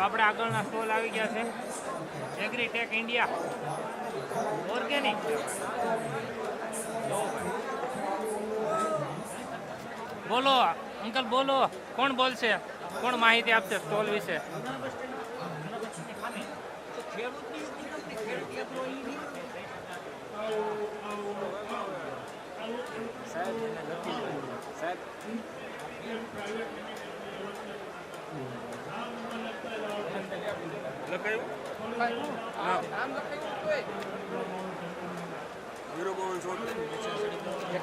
આપણે આગળના સ્ટોલ આવી ગયા છે. Agritech India organic. બોલો અંકલ, બોલો, કોણ બોલશે, કોણ માહિતી આપશે સ્ટોલ વિશે?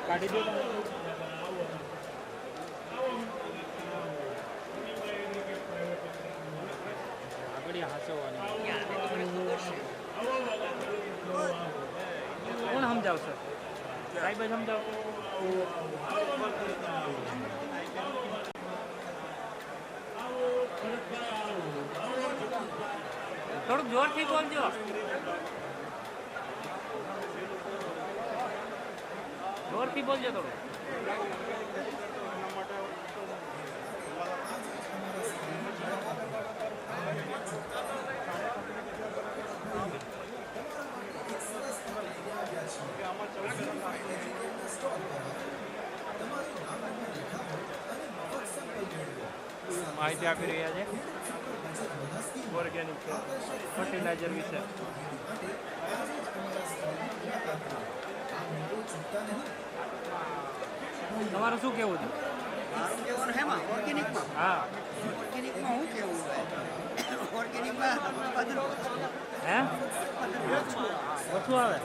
કાઢી દો. કોણ સમજાવશે? સાહેબ જ સમજાવ. થોડુંક જોરથી બોલજો. જોરથી બોલજો થોડું. માહિતી આપી રહ્યા છે ઓર્ગેનિક ફર્ટિલાઇઝર વિશે. તમારું શું કેવું છે? મારું કહેવાનું હેમાં ઓર્ગેનિકમાં. હા, ઓર્ગેનિકમાં શું કેવું છે? ઓર્ગેનિકમાં હે ઓછું આવે.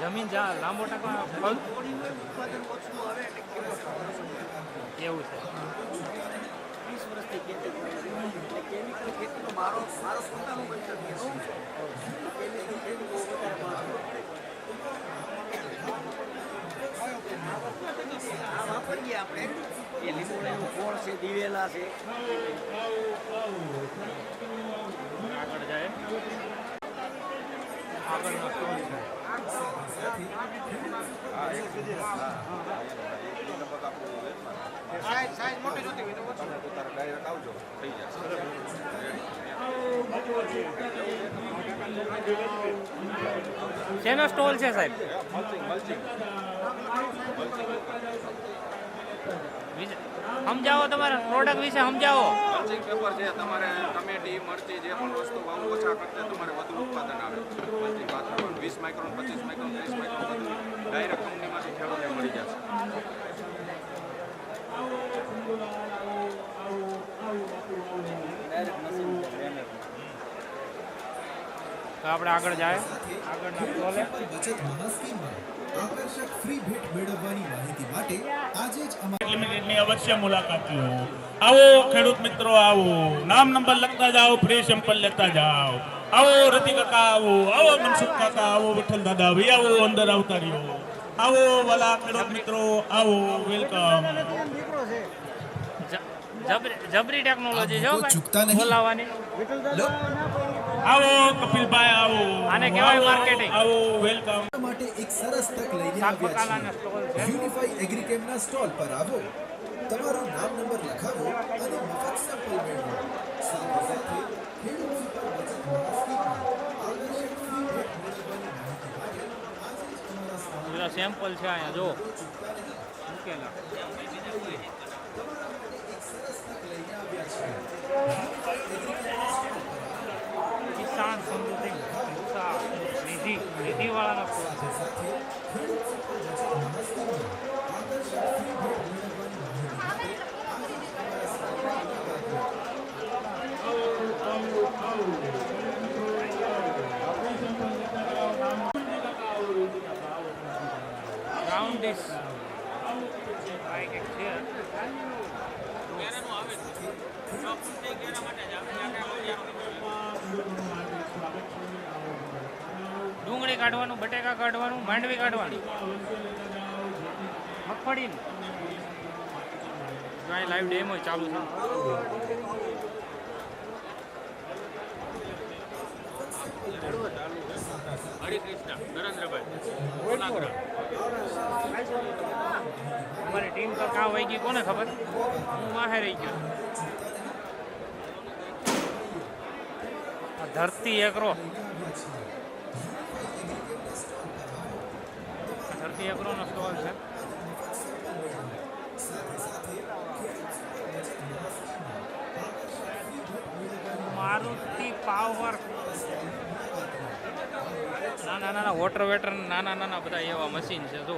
જમીન જા લાંબો ટકા ઉત્પાદન ઓછું આવે એટલે એવું છે. 20 વર્ષથી ખેતી કરું છું. એટલે કેમિકલ ખેતીનો મારો પોતાનું મંતવ્ય છે. કેમિકલ ખેતી બહુ વધારે માણસો કરે. આ વાપરીએ આપણે એ લીંબોળીનું ફળ છે, દિવેલા છે. આગળ જાય. આગળનો સ્ટોલ છે. સાઈઝ મોટી જોતી હોય તો ડાયરેક્ટ આવજો, થઈ જશે. શેનો સ્ટોલ છે સાહેબ? સમજાવો, તમારા પ્રોડક્ટ વિશે સમજાવો. મલ્ચિંગ પેપર છે. તમારે ટમેટી, મરચી જે પણ વસ્તુ વાવો ઓછા કરતા તમારે વધુ ઉત્પાદન આવે. મલ્ચિંગ પાત્રમાં 20 માઇક્રોન, 25 માઇક્રોન, 30 માઇક્રોન બધું ડાયરેક્ટ કંપનીમાંથી ખેડૂતને મળી જશે. તો આપણે આગળ જાય. આગળના સ્ટોલે બચત મહાસ્કીમમાં આકર્ષક ફ્રી ભેટ મેળવવાની માહિતી માટે આજે જ લિમિટેડની અવશ્ય મુલાકાત લો. આવો ખેડૂત મિત્રો, આવો, નામ નંબર લખતા જાઓ, ફ્રી સેમ્પલ લેતા જાઓ. આવો રતિ કાકા, આવો, આવો મનસુખ કાકા, આવો વિઠ્ઠલ દાદા, ભાઈ આવો, અંદર આવતા રહ્યો. આવો વાલા ખેડૂત મિત્રો, આવો, વેલકમ. જબરી ટેકનોલોજી જો ચૂકતા નહીં. બોલાવાની. આવો કપિલભાઈ, આવો, આને કહેવાય માર્કેટિંગ. આવો, વેલકમ. માટે એક સરસ તક લઈને શાકપકાલાના આવ્યા સ્ટોલ છે. છીએ. યુનિફાઈ એગ્રીકેમના સ્ટોલ પર આવો, તમારું નામ નંબર લખાવો અને મફત સેમ્પલ મેળવો. સાથે સાથે ખેડૂત સુપર બચત મહાસ્કીમમાં આકર્ષક ફ્રી ભેટ મેળવવાની માહિતી માટે આજે જ અમારા સ્ટોલ બધા સેમ્પલ છે અહીંયા જો મૂકેલા. કિસાન સમૃદ્ધિ નિધિ વાળાનો સ્ટોલ છે. રાઉન્ડ ડિશ બાઈક એક છે. ડુંગળી કાઢવાનું, બટેકા કાઢવાનું, માંડવી કાઢવાની, મગફળીનું. લાઈવ ડેમો ચાલુ છે. હરિકૃષ્ણ નરેન્દ્રભાઈ અમારી ટીમ તો કાં વહી ગઈ કોને ખબર. હું વાહે રહી ગયો. ધરતી એગ્રો, ધરતી એગ્રોનો સ્ટોલ છે. મારુતિ પાવર, નાના નાના વોટર વેટર, નાના નાના બધા એવા મશીન છે. જો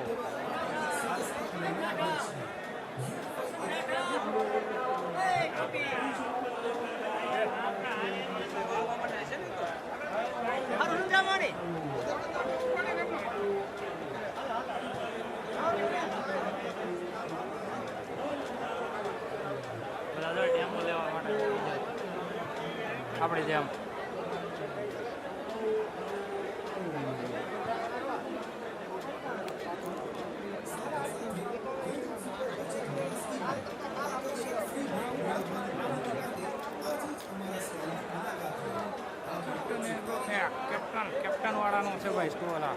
બધા ડેમો લેવા માટે આપણે જેમ કેપ્ટન વાળાનો છે ભાઈ સ્ટોલ. આ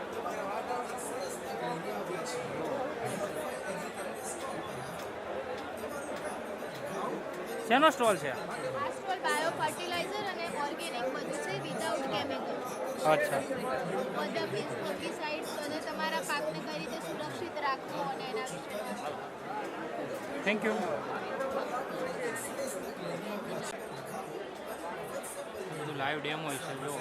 શેનો સ્ટોલ છે? આ સ્ટોલ બાયો ફર્ટિલાઇઝર અને ઓર્ગેનિક બધું છે વિધાઉટ કેમિકલ્સ. અચ્છા, બધા પેસ્ટિસાઇડ્સ અને તમારા પાકને કઈ રીતે સુરક્ષિત રાખવો અને એના વિશે. Thank you. બધું લાઈવ ડેમો છે. જો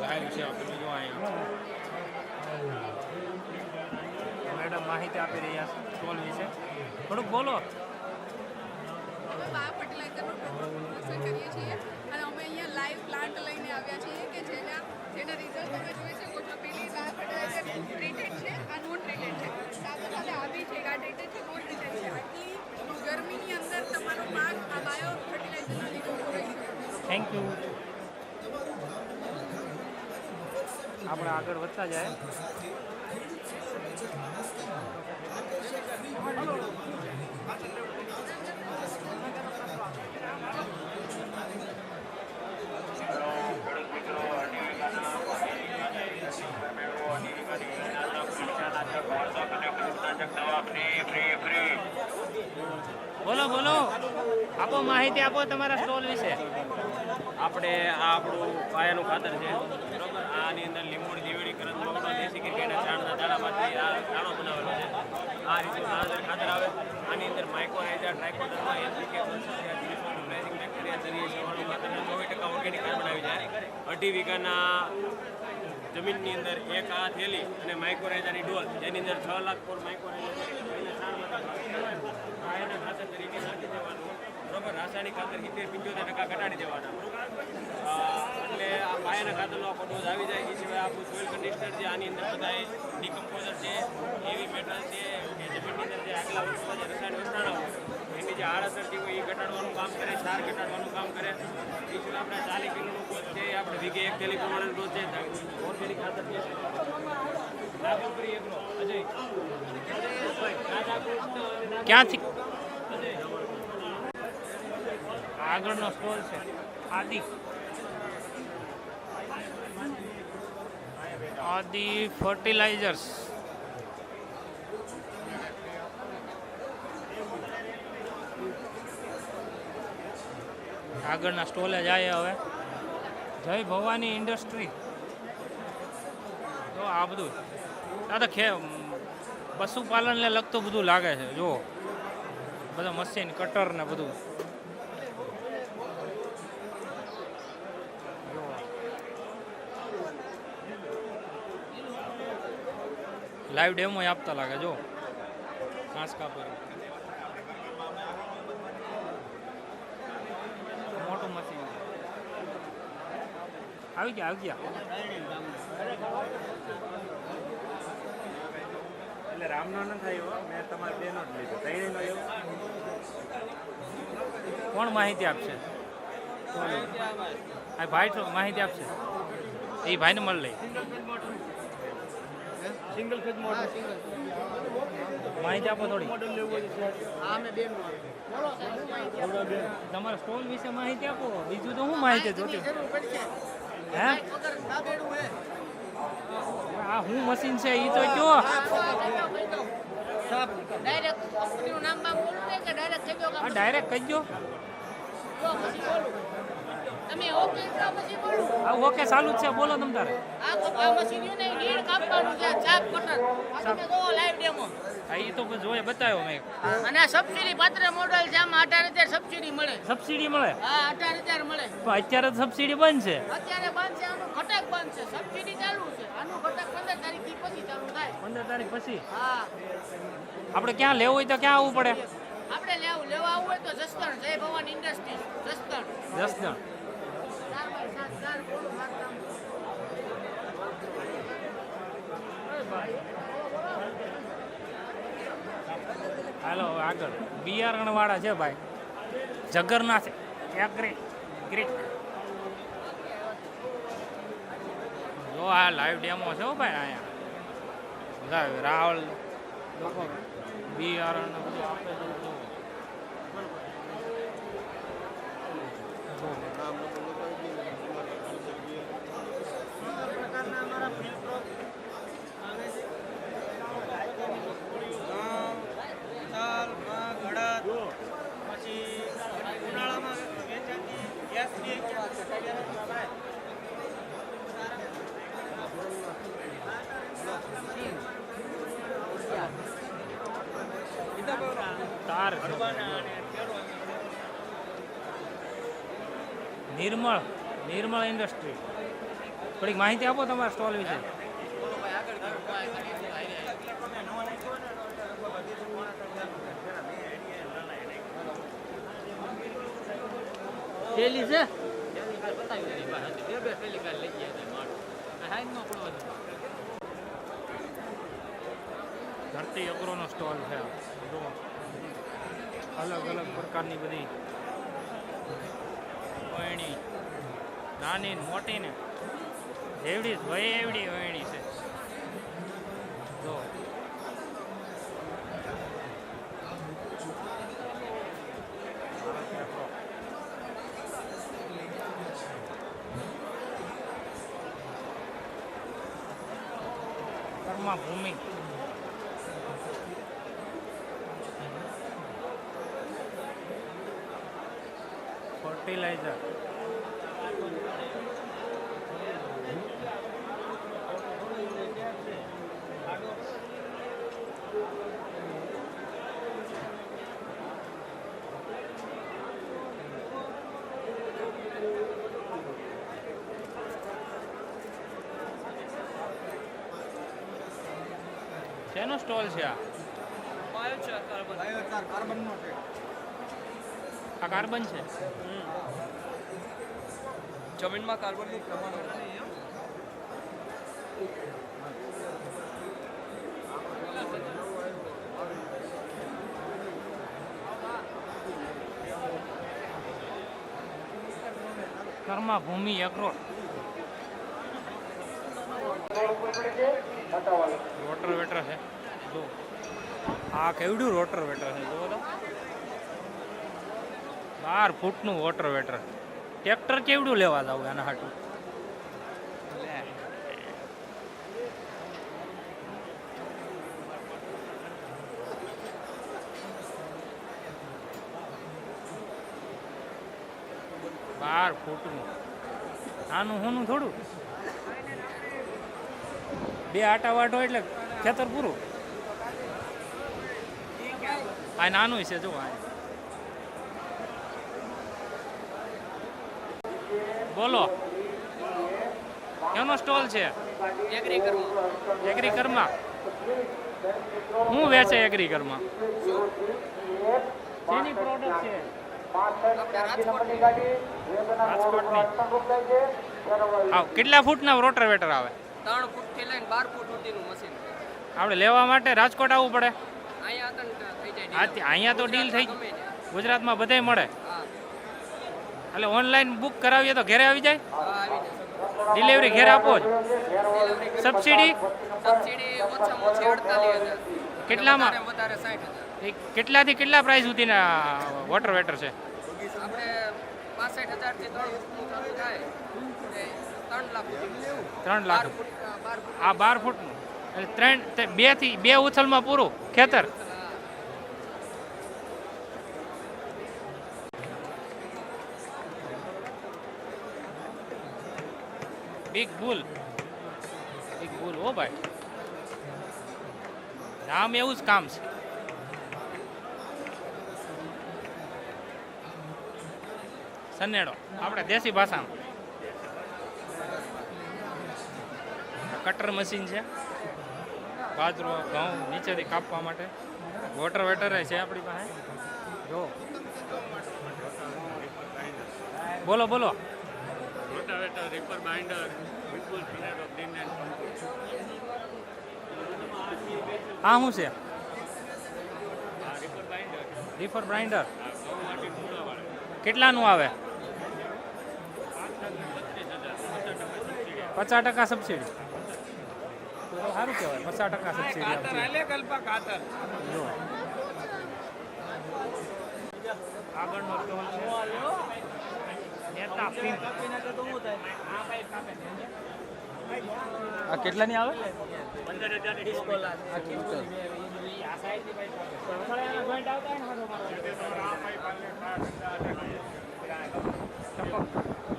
લાઈવ છે. આપણે જો અહીંયા મેડમ માહિતી આપી રહ્યા છે સ્ટોલ વિશે. થોડુંક બોલો. અમે બાયો ફર્ટિલાઇઝરનો પ્રમોશન કરીએ છીએ અને અમે અહીંયા લાઈવ પ્લાન્ટ લઈને આવ્યા છીએ કે જેના રિઝલ્ટ તમે જોઈ શકો છો. પેલી બાયો ફર્ટિલાઇઝર ટ્રીટેડ છે, આ નોન ટ્રીટેડ છે. સાથે સાથે આવી છે, આ ટ્રીટેડ છે, નોન ટ્રીટેડ છે. આટલી ગરમીની અંદર તમારો પાક આ બાયો ફર્ટિલાઇઝરના લીધે ઉભો રહી શકે. Thank you. આપણે આગળ વધતા જાય. બોલો બોલો, આપો માહિતી આપો તમારા સ્ટોલ વિશે. આપણે આ આપણું પાયાનું ખાતર છે બરોબર. આની અંદર લીંબોડી દીવડી કરંદ બગડો દેશી ક્રિકેટના ઝાડના દાણામાંથી આ દાણો બનાવેલો છે. આ રીતનું દાણાદાર ખાતર આવે. આની અંદર mycorrhiza, trichoderma, NPK, magic bacteria તરીકે સેવાનું ખાતરને 24% ઓર્ગેનિક કાર્બન આવી જાય. 2.5 વીઘાના જમીનની અંદર એક આ થેલી અને માઇક્રોરાઇઝાની ડોલ, જેની અંદર 6 લાખ પોર માઇક્રોરાઇઝા પાયાના ખાતર તરીકે નાખી દેવાનું બરોબર. રાસાયણિક ખાતર 70-75% ઘટાડી દેવાના. એટલે આ પાયાના ખાતરનો આખો ડોઝ આવી જાય. એ સિવાય આપણું સોઇલ કન્ડિશનર છે, આની અંદર બધાય ડિકમ્પોઝર છે, એવી મેટલ છે કે જમીનની અંદર જે આગલા વર્ષમાં જે રસાયણ વસરાણા હોય એની જે આડઅસર જે હોય એ ઘટાડવાનું કામ કરે, ક્ષાર ઘટાડવાનું કામ કરે. એ સિવાય આપણે 40 કિલોનો ડોઝ છે, આપણે વીઘે 1 થેલી પ્રમાણે ડોઝ છે. ઓર્ગેનિક ખાતર છે. નાગપુરી એગ્રો અજય ક્યાંથી આગળનો સ્ટોલ છે? આદિ ફર્ટિલાઇઝર્સ. આગળના સ્ટોલે જાય હવે. જય ભવાની ઇન્ડસ્ટ્રી. તો આ બધું આ તો પશુપાલનને લગતું બધું લાગે છે. જો બધા મશીન, કટર ને બધું. લાઈવ ડેમો આપતા લાગે. જો ઘાસ કાપડ મોટું મશીન આવી ગયા એટલે રામનો ન થયો મેં તમારે બેનો જ લીધો તૈણીનો એવો કોણ માહિતી આપશે આ ભાઈ તો માહિતી આપશે એ ભાઈને મળી લઈ સિંગલ ફેજ મોડલ માહિતી આપો થોડી આ મેં બેન તમારા સ્ટોલ વિશે માહિતી આપો બીજું તો હું માહિતી જોતી જરૂર પડશે હે વગર દાબેડું હે આ હું મશીન છે એ તો કયો ડાયરેક્ટ કંપનીનું નામ બામ બોલું ને કે ડાયરેક્ટ થઈ ગયો આ ડાયરેક્ટ કહી દો તો પછી બોલું તમે ઓકે તો પછી બોલું આ ઓકે ચાલુ જ છે બોલો તમ તારે આ મશીન યુ ને હીડ કાપવાનું છે ચાપ કટર આ તમે જો લાઈવ ડેમો આ એ તો જોઈએ બતાવ્યો મેં અને આ સબસિડી પાત્ર મોડલ છે આમાં 18,000 સબસિડી મળે સબસિડી મળે હા 18,000 મળે પણ અત્યારે તો સબસિડી બંધ છે અત્યારે બંધ છે આનું ઘટક બંધ છે સબસિડી ચાલુ છે આનું ઘટક 15 તારીખથી પછી ચાલુ થાય 15 તારીખ પછી હા આપણે ક્યાં લેવું હોય તો ક્યાં આવવું પડે આપણે લેવા આવવું હોય તો જસદણ જય ભવાની ઇન્ડસ્ટ્રીઝ જસદણ 10 જણ 4x7 બોલું મારું હાલો આગળ બિયારણ વાળા છે ભાઈ જગરનાથ ગ્રીક જો આ લાઈવ ડેમો છે હો ભાઈ અહીંયા રાવલ લોકો બિયારણ ને બધું આપે છે બધું તાર નિર્મળ ઇન્ડસ્ટ્રી થોડીક માહિતી આપો તમારા સ્ટોલ વિશે પેલી છે ધરતી અગ્રોનો સ્ટોલ છે જો અલગ અલગ પ્રકારની બધી વહેણી નાની ને મોટી ને જેવડી હોય એવડી વહેણી છે જો કર્મભૂમિ ફર્ટિલાઇઝર શેનો સ્ટોલ છે આ કાર્બનનો છે આ કાર્બન છે જમીનમાં કાર્બનનું પ્રમાણ કર્મભૂમિ અખરોટ રોટર વેટર છે જો આ કેવડું રોટર વેટર છે જુઓ તો 12 ફૂટનું વોટર વેટર ટ્રેક્ટર કેવડું લેવા જાવ એના હાટું બાર ફૂટનું આનું હોનું થોડું બે આટા વાટો એટલે ખેતર પૂરું આ નાનું છે જો આ બોલો કેનો સ્ટોલ છે એગ્રી કરું એગ્રી કર્મા શું વેચે એગ્રીકલમાં? શેની પ્રોડક્ટ છે? રાજકોટની. કેટલા ફૂટના રોટાવેટર આવે? 3 ફૂટથી લઈને 12 ફૂટ સુધીનું મશીન છે. આપણે લેવા માટે રાજકોટ આવવું પડે? અહીંયા તન થઈ જાય અહીંયા તો ડીલ થઈ ગમે ત્યાં. ગુજરાતમાં બધે મળે. હા એટલે ઓનલાઈન બુક કરાવીએ તો ઘરે આવી જાય? હા આવી જશે. ડિલિવરી ઘરે આપો જ? સબસિડી સબસિડી ઓછામાં ઓછી 48,000. કેટલામાં? વધારે 60,000. એ કેટલાથી કેટલા પ્રાઇસ સુધીના વોટર વેટર છે? આપણે 65,000 થી 3 ફૂટનું ચાલુ થાય તે 3 લાખ સુધી. 3 લાખ. 12 ફૂટ આ 12 ફૂટનું એટલે 2 ઉછલમાં પૂરું ખેતર. બિગ બુલ ઓ ભાઈ, નામ એવું જ કામ છે. સનેડો આપણે દેશી ભાષામાં. કટર મશીન છે, બાજરો ઘઉં નીચેથી કાપવા માટે. વોટર વેટર છે આપણી પાસે. જો બોલો બોલો. Rotavator, reaper binder, Vipul spinner of green and હા શું છે? રીપર બાઇન્ડર, રીફર ગ્રાઇન્ડર ઘઉં વાટી મૂળાવાળા. કેટલાનું આવે? 50% સબસિડી. તો સારું કહેવાય, 50% સબસિડી આપશે. જો આગળનો સ્ટોલ છે. નેતા પિન. આ કેટલાની આવે? 15,000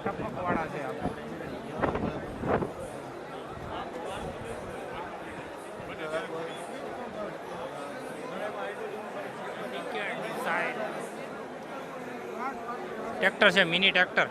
ટપક વાળા છે. ટ્રેક્ટર છે, મિની ટ્રેક્ટર.